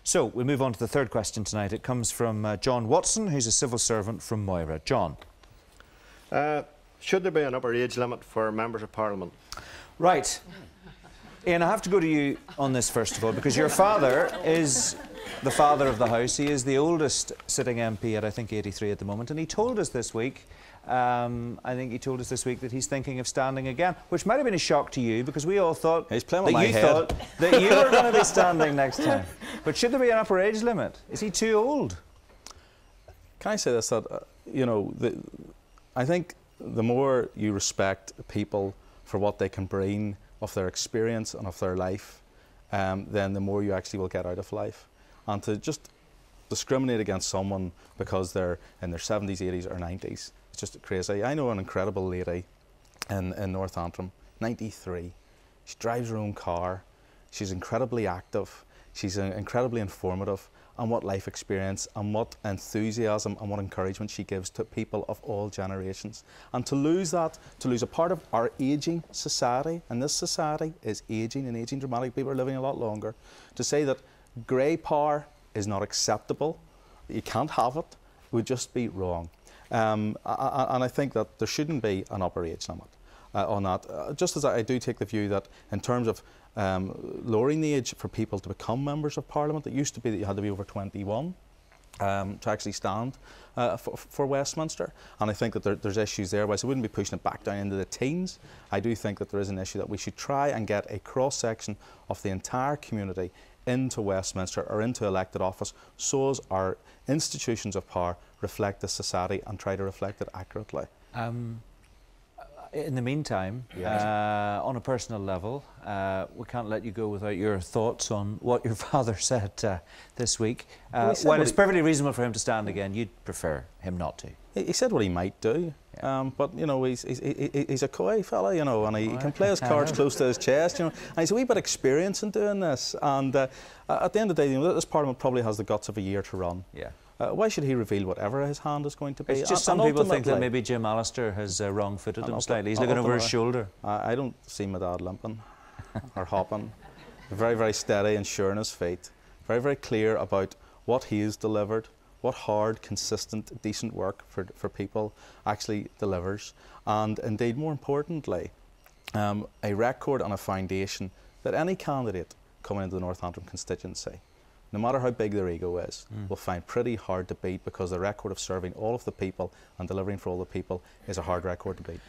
So we'll move on to the third question tonight. It comes from John Watson, who's a civil servant from Moira. John. Should there be an upper age limit for members of Parliament? Right. Ian, I have to go to you on this first of all, because your father is the father of the House. He is the oldest sitting MP at, I think, 83 at the moment, and he told us this week, that he's thinking of standing again, which might have been a shock to you, because we all thought he's playing with my head. Thought that you were going to be standing next time. But should there be an upper age limit? Is he too old? Can I say this, that, you know, I think the more you respect people for what they can bring of their experience and of their life, then the more you actually will get out of life. And to just discriminate against someone because they're in their 70s, 80s or 90s, it's just crazy. I know an incredible lady in North Antrim, 93. She drives her own car. She's incredibly active. She's incredibly informative on what life experience and what enthusiasm and what encouragement she gives to people of all generations. And to lose that, to lose a part of our ageing society, and this society is ageing and ageing dramatically, people are living a lot longer, to say that grey power is not acceptable, you can't have it, would just be wrong. And I think that there shouldn't be an upper age limit on that. Just as I do take the view that in terms of lowering the age for people to become members of Parliament, it used to be that you had to be over 21 to actually stand for Westminster. And I think that there's issues there. Whilst I wouldn't be pushing it back down into the teens, I do think that there is an issue that we should try and get a cross-section of the entire community into Westminster or into elected office, so as our institutions of power reflect the society and try to reflect it accurately. In the meantime, yes, on a personal level, we can't let you go without your thoughts on what your father said this week. While it's perfectly reasonable for him to stand again, you'd prefer him not to. He said what he might do, yeah. But you know, he's a coy fella, you know, and he can play his cards close to his chest, you know. And he's a wee bit experienced in doing this. And at the end of the day, you know, this Parliament probably has the guts of a year to run. Yeah. Why should he reveal whatever his hand is going to be? It's just some people think that maybe Jim Allister has wrong-footed him slightly. He's looking over his shoulder. I don't see my dad limping or hopping. Very, very steady and sure on his feet. Very, very clear about what he has delivered, what hard, consistent, decent work for people actually delivers. And indeed, more importantly, a record and a foundation that any candidate coming into the North Antrim constituency, no matter how big their ego is, will find pretty hard to beat, because the record of serving all of the people and delivering for all the people is a hard record to beat.